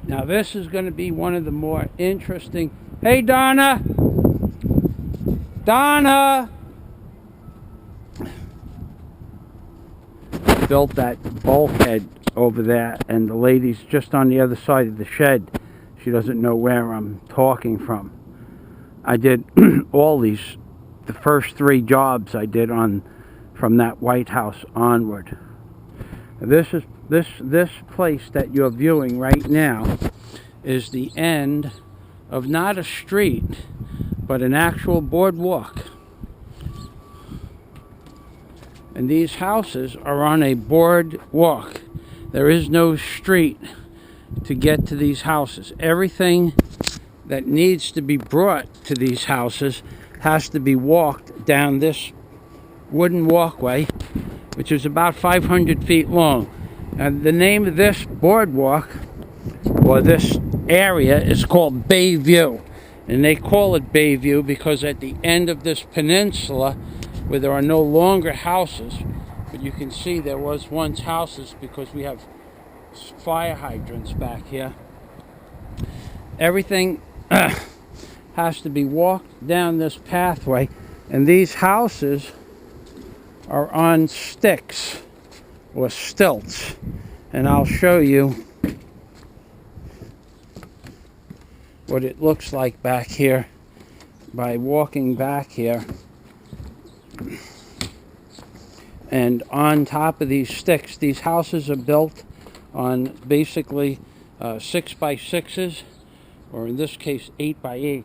Now this is going to be one of the more interesting. Hey Donna! Donna! Built that bulkhead over there, and the lady's just on the other side of the shed. She doesn't know where I'm talking from. I did all these, the first 3 jobs I did on from that White House onward. This place that you're viewing right now is the end of not a street, but an actual boardwalk. And these houses are on a boardwalk. There is no street to get to these houses. Everything that needs to be brought to these houses has to be walked down this wooden walkway, which is about 500 feet long. And the name of this boardwalk, or this area, is called Bayview. And they call it Bayview because at the end of this peninsula, where there are no longer houses, but you can see there was once houses because we have fire hydrants back here. Everything has to be walked down this pathway, and these houses are on sticks or stilts, and I'll show you what it looks like back here by walking back here. And on top of these sticks, these houses are built on basically 6x6s, or in this case 8x8s.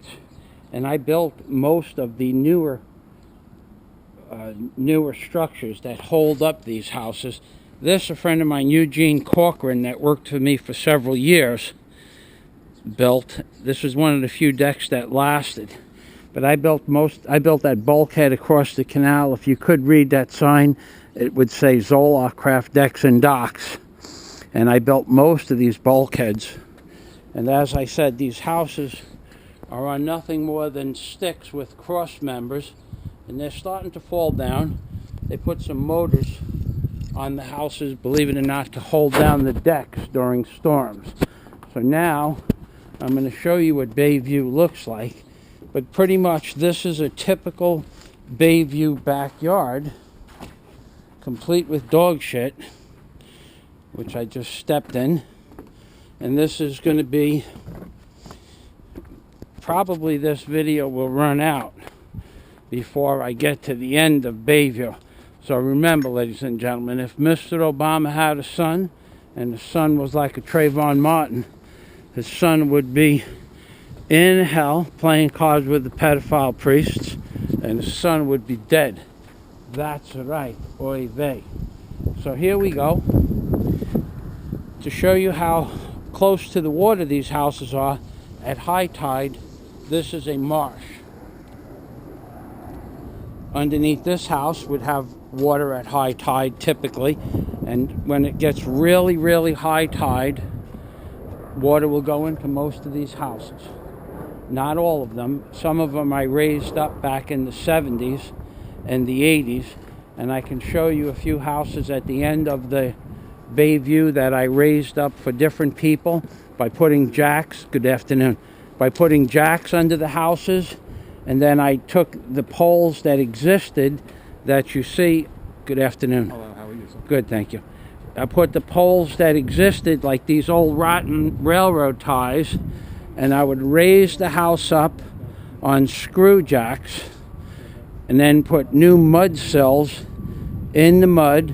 And I built most of the newer structures that hold up these houses. This, a friend of mine, Eugene Corcoran, that worked for me for several years, built. This was one of the few decks that lasted. But I built that bulkhead across the canal. If you could read that sign, it would say Zolar Craft Decks and Docks. And I built most of these bulkheads. And as I said, these houses are on nothing more than sticks with cross members. And they're starting to fall down. They put some motors on the houses, believe it or not, to hold down the decks during storms. So now I'm going to show you what Bayview looks like. But pretty much this is a typical Bayview backyard, complete with dog shit, which I just stepped in. And this is going to be, probably this video will run out before I get to the end of Bayview. So remember, ladies and gentlemen, if Mr. Obama had a son, and the son was like a Trayvon Martin, his son would be in hell playing cards with the pedophile priests, and his son would be dead. That's right, oy vey. So here we go. To show you how close to the water these houses are, at high tide, this is a marsh. Underneath this house would have water at high tide typically, and when it gets really, really high tide, water will go into most of these houses. Not all of them. Some of them I raised up back in the 70s and the 80s, and I can show you a few houses at the end of the Bayview that I raised up for different people by putting jacks, good afternoon, by putting jacks under the houses, and then I took the poles that existed that you see, good afternoon. Hello, how are you, sir? Good, thank you. I put the poles that existed, like these old rotten railroad ties, and I would raise the house up on screw jacks and then put new mud sills in the mud,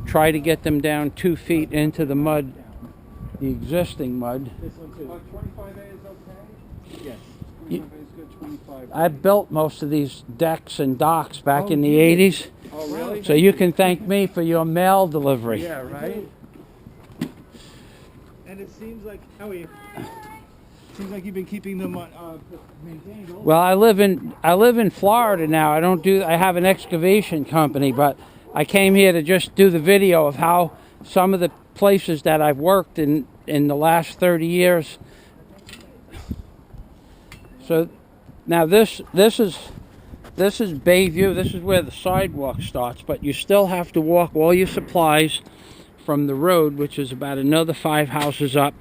try to get them down 2 feet into the mud, the existing mud. This one too. 25A is okay? Yes. 25A is good, 25. I built most of these decks and docks back in the 80s. Oh, really? So you can thank me for your mail delivery. Yeah, right? And it seems like, how are you? Seems like you've been keeping them maintained. Well, I live in Florida now. I have an excavation company, but I came here to just do the video of how some of the places that I've worked in the last 30 years. So now this is Bayview. This is where the sidewalk starts, but you still have to walk all your supplies from the road, which is about another 5 houses up.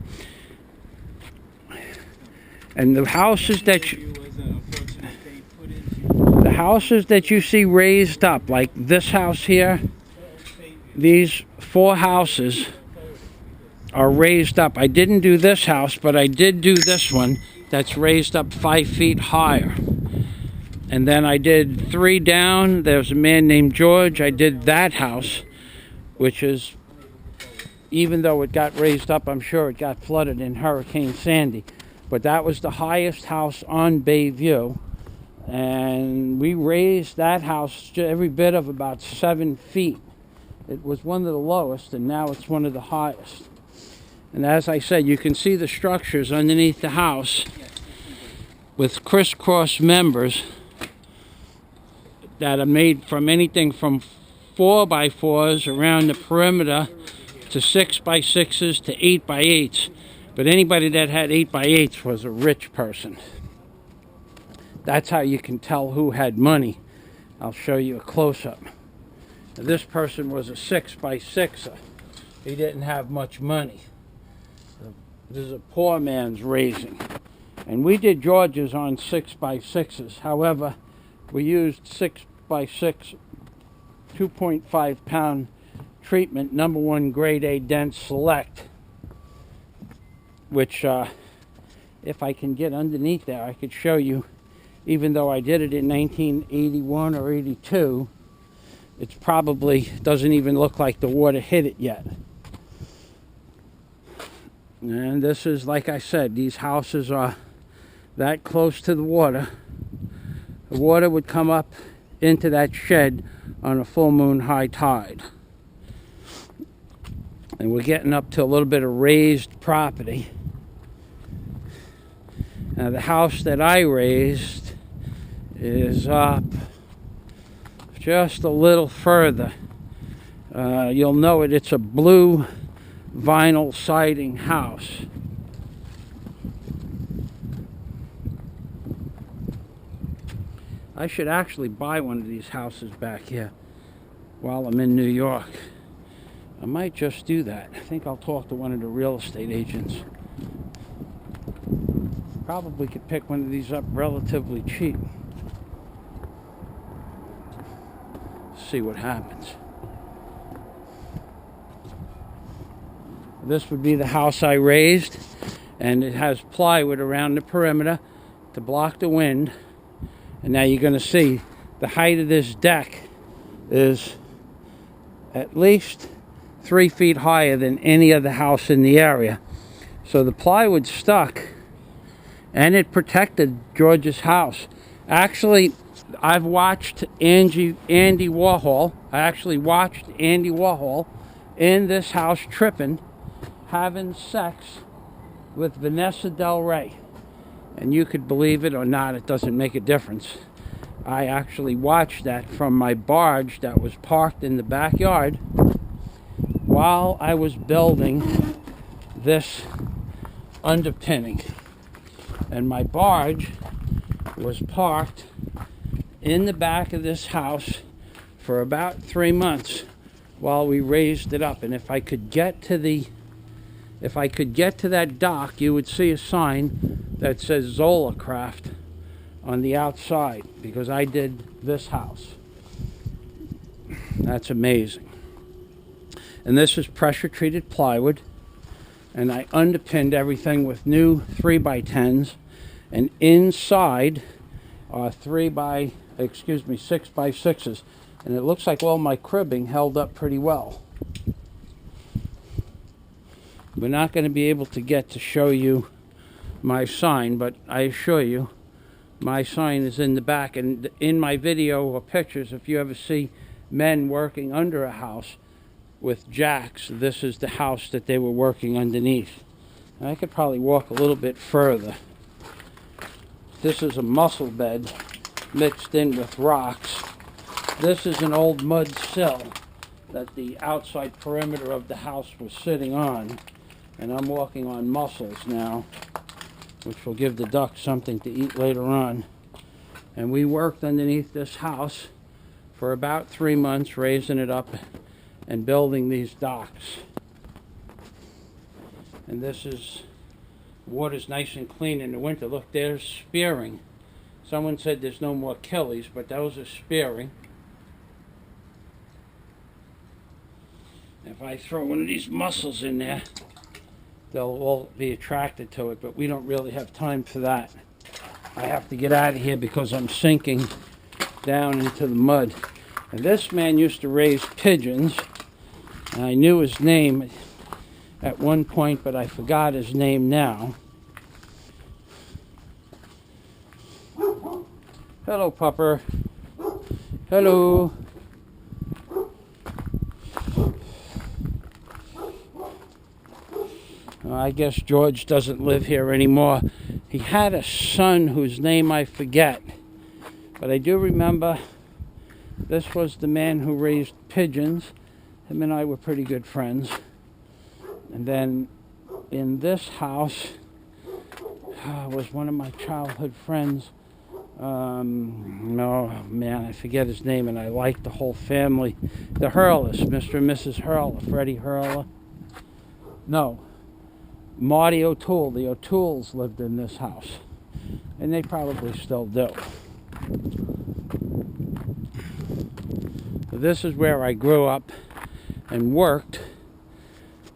And the houses that you, Bayview was unfortunate they put into the houses that you see raised up, like this house here, Bayview. these 4 houses are raised up. I didn't do this house, but I did do this one that's raised up 5 feet higher. And then I did 3 down. There's a man named George. I did that house, which is, even though it got raised up, I'm sure it got flooded in Hurricane Sandy. But that was the highest house on Bayview. And we raised that house every bit of about 7 feet. It was one of the lowest, and now it's one of the highest. And as I said, you can see the structures underneath the house with crisscross members that are made from anything from 4x4s around the perimeter to 6x6s to 8x8s. But anybody that had 8x8s was a rich person. That's how you can tell who had money. I'll show you a close-up. This person was a 6x6er. He didn't have much money. This is a poor man's raising. And we did George's on 6x6s. However, we used 6x6 2.5 pound treatment, #1 grade A dense select, which if I can get underneath there, I could show you. Even though I did it in 1981 or 82, it probably doesn't even look like the water hit it yet. And this is, like I said, these houses are that close to the water. The water would come up into that shed on a full moon high tide. And we're getting up to a little bit of raised property. Now the house that I raised is up just a little further. You'll know it, it's a blue vinyl siding house. I should actually buy one of these houses back here while I'm in New York. I might just do that. I think I'll talk to one of the real estate agents. Probably could pick one of these up relatively cheap. See what happens. This would be the house I raised, and it has plywood around the perimeter to block the wind. And now you're going to see the height of this deck is at least 3 feet higher than any other house in the area. So the plywood stuck, and it protected George's house. Actually, I've watched Andy Warhol. I actually watched Andy Warhol in this house tripping, having sex with Vanessa Del Rey. And you could believe it or not, it doesn't make a difference. I actually watched that from my barge that was parked in the backyard while I was building this underpinning. And my barge was parked in the back of this house for about 3 months while we raised it up. And if I could get to that dock, you would see a sign that says Zolar Craft on the outside, because I did this house. That's amazing. And this is pressure treated plywood, and I underpinned everything with new 3x10s, and inside are 6x6s, and it looks like all my cribbing held up pretty well. We're not going to be able to get to show you my sign, but I assure you my sign is in the back. And in my video or pictures, if you ever see men working under a house with jacks, this is the house that they were working underneath. And I could probably walk a little bit further. This is a mussel bed mixed in with rocks. This is an old mud sill that the outside perimeter of the house was sitting on. And I'm walking on mussels now, which will give the ducks something to eat later on. And we worked underneath this house for about 3 months, raising it up and building these docks. And this is water's nice and clean in the winter. Look, there's spearing. Someone said there's no more killies, but those are spearing. If I throw one of these mussels in there, they'll all be attracted to it, but we don't really have time for that. I have to get out of here because I'm sinking down into the mud. And this man used to raise pigeons, and I knew his name at one point, but I forgot his name now. Hello, pupper. Hello. I guess George doesn't live here anymore. He had a son whose name I forget, but I do remember this was the man who raised pigeons. Him and I were pretty good friends. And then in this house was one of my childhood friends. No, man, I forget his name, and I like the whole family. The Hurlers, Mr. and Mrs. Hurler, Freddie Hurler. No, Marty O'Toole. The O'Tooles lived in this house, and they probably still do. So this is where I grew up and worked.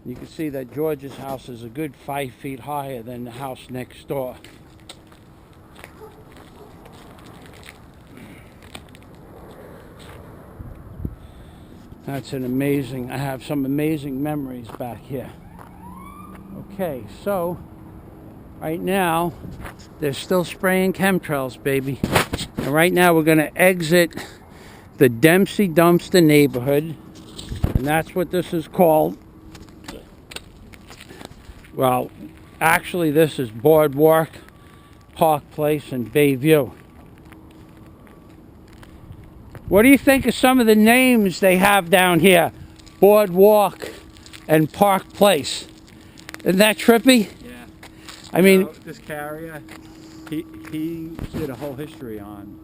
You can see that George's house is a good 5 feet higher than the house next door. That's an amazing, I have some amazing memories back here. Okay, so right now they're still spraying chemtrails, baby. And right now we're going to exit the Dempsey dumpster neighborhood, and that's what this is called. Well, actually this is Boardwalk Park Place in Bayview. What do you think of some of the names they have down here? Boardwalk and Park Place. Isn't that trippy? Yeah. I mean, this carrier, he did a whole history on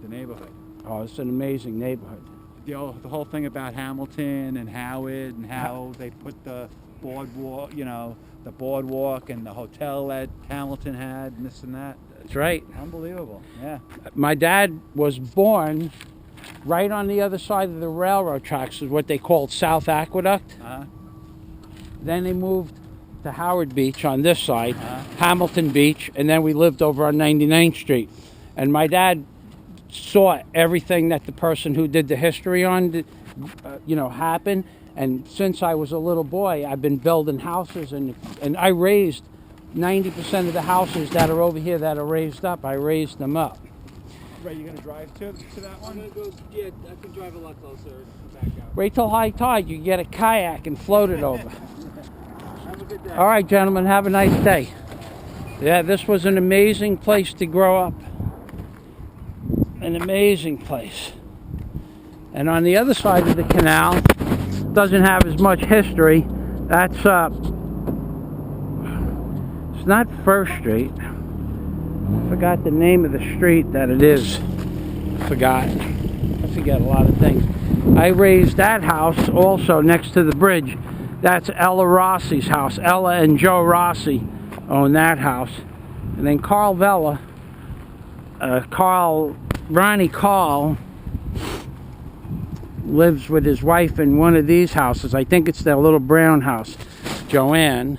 the neighborhood. Oh, it's an amazing neighborhood. The whole thing about Hamilton and Howard and how they put the boardwalk, you know, the boardwalk and the hotel that Hamilton had and this and that. That's right. Unbelievable. Yeah. My dad was born right on the other side of the railroad tracks, is what they called South Aqueduct. Then they moved to Howard Beach on this side, Hamilton Beach, and then we lived over on 99th Street. And my dad saw everything that the person who did the history on, happen. And since I was a little boy, I've been building houses, and I raised 90% of the houses that are over here that are raised up. I raised them up. Right, you're gonna drive to that one? I'm gonna go, yeah, I can drive a lot closer and back out. Wait till high tide, you can get a kayak and float it over. Have a good day. All right, gentlemen, have a nice day. Yeah, this was an amazing place to grow up. An amazing place. And on the other side of the canal, doesn't have as much history. That's it's not First Street. I forgot the name of the street that it is. I forget a lot of things. I raised that house also next to the bridge. That's Ella Rossi's house. Ella and Joe Rossi own that house. And then Carl Vella, Ronnie Carl lives with his wife in one of these houses. I think it's their little brown house. Joanne.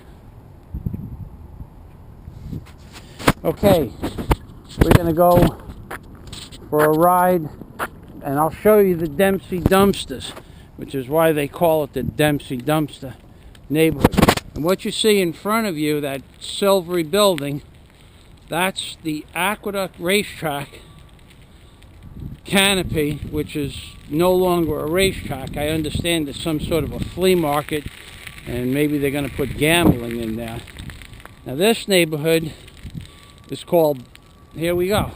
Okay, we're gonna go for a ride, and I'll show you the Dempsey dumpsters, which is why they call it the Dempsey dumpster neighborhood. And what you see in front of you, that silvery building, that's the Aqueduct racetrack canopy, which is no longer a racetrack. I understand it's some sort of a flea market, and maybe they're going to put gambling in there. Now this neighborhood is called, here we go,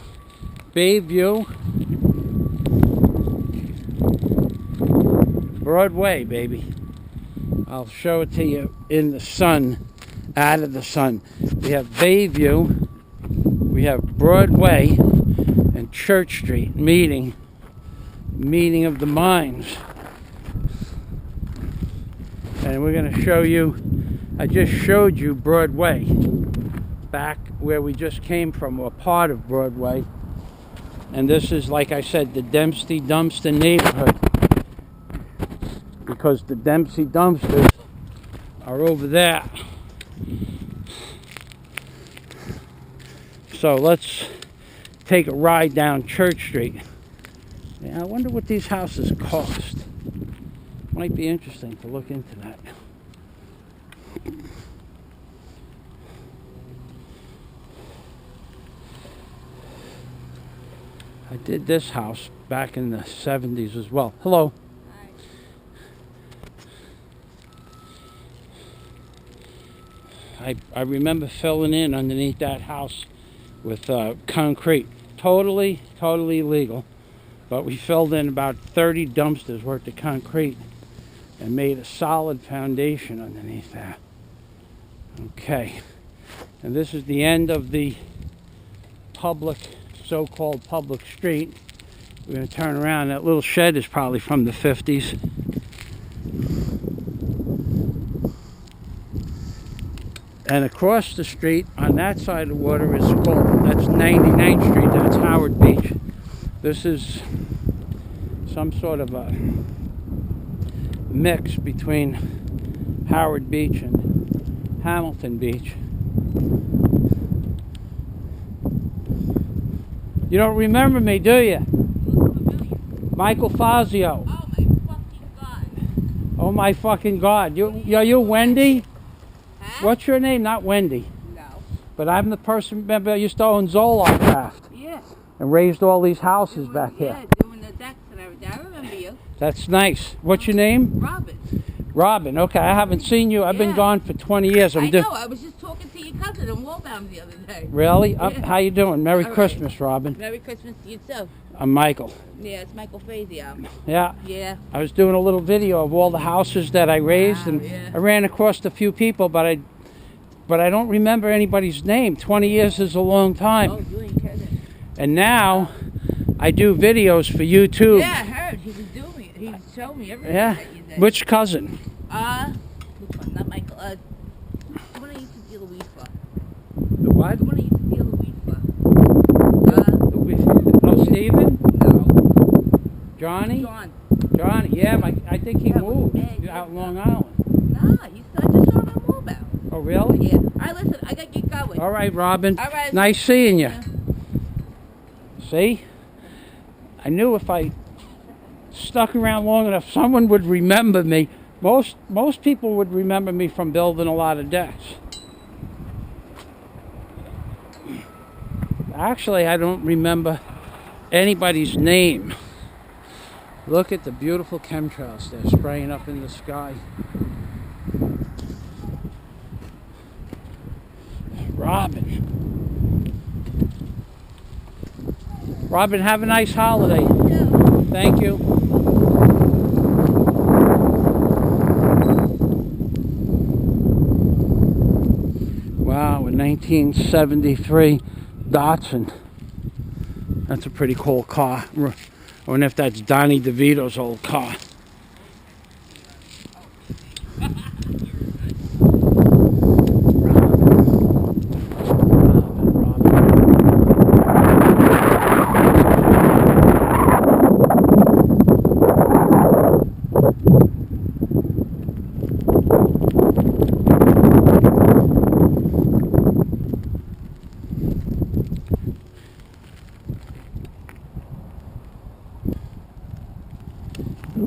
Bayview Broadway, baby. I'll show it to you in the sun, out of the sun. We have Bayview, we have Broadway, and Church Street, meeting of the minds. And we're going to show you, I just showed you Broadway. back where we just came from, or part of Broadway. And this is, like I said, the Dempsey dumpster neighborhood, because the Dempsey dumpsters are over there. So let's take a ride down Church Street. Yeah, I wonder what these houses cost. Might be interesting to look into that. I did this house back in the 70s as well. Hello. Hi. I remember filling in underneath that house with concrete. Totally illegal. But we filled in about 30 dumpsters worth of concrete and made a solid foundation underneath that. Okay. And this is the end of the public, so-called public street. We're going to turn around. That little shed is probably from the 50s. And across the street on that side of the water is called, that's 99th Street, that's Howard Beach. This is some sort of a mix between Howard Beach and Hamilton Beach. You don't remember me, do you? Michael Fazio. Oh my fucking God. Oh my fucking God. Are you Wendy? Huh? What's your name? Not Wendy. No. But I'm the person, remember, I used to own Zolar Craft Yeah. and raised all these houses back here. Yeah, doing the decks and everything. I remember you. That's nice. What's your name? Robin. Robin. Okay, I haven't seen you. I've been Yeah. gone for 20 years. I know. I was just talking to your cousin in Walbaum the other day. Really? Yeah. How you doing? Merry All right. Christmas, Robin. Merry Christmas to you too. I'm Michael. Yeah, it's Michael Fazio. Yeah. Yeah. I was doing a little video of all the houses that I raised, Wow, and yeah. I ran across a few people, but I don't remember anybody's name. 20 years is a long time. Oh, you ain't kidding. And now I do videos for YouTube. Yeah, I heard. He was doing it. He showed me everything Yeah. that you did. Which cousin? Which one? Not Michael. The one I used to deal the weed for. The what? The one I used to deal the weed for. Oh, Stephen? No. Johnny? John. Johnny, yeah, I think he Yeah, moved yeah, out in Long Island. Nah, I just saw him in Walbaum. Oh, really? Yeah. All right, listen. I got to get going. All right, Robin. All right. Nice seeing you. Yeah. See? I knew if I stuck around long enough, someone would remember me. Most people would remember me from building a lot of decks. Actually, I don't remember anybody's name. Look at the beautiful chemtrails they're spraying up in the sky. Robin. Robin, have a nice holiday. Yeah. Thank you. Wow, a 1973 Datsun. That's a pretty cool car. I wonder if that's Donnie DeVito's old car.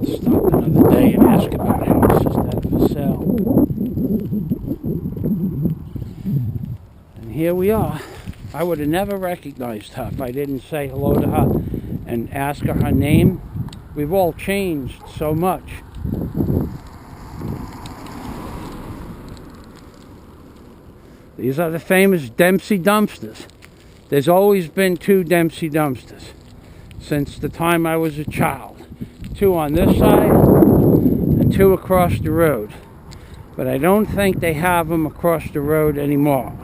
Stop another day and ask about houses that are for sale. And here we are. I would have never recognized her if I didn't say hello to her and ask her name. We've all changed so much. These are the famous Dempsey dumpsters. There's always been 2 Dempsey dumpsters since the time I was a child. 2 on this side and 2 across the road. But I don't think they have them across the road anymore.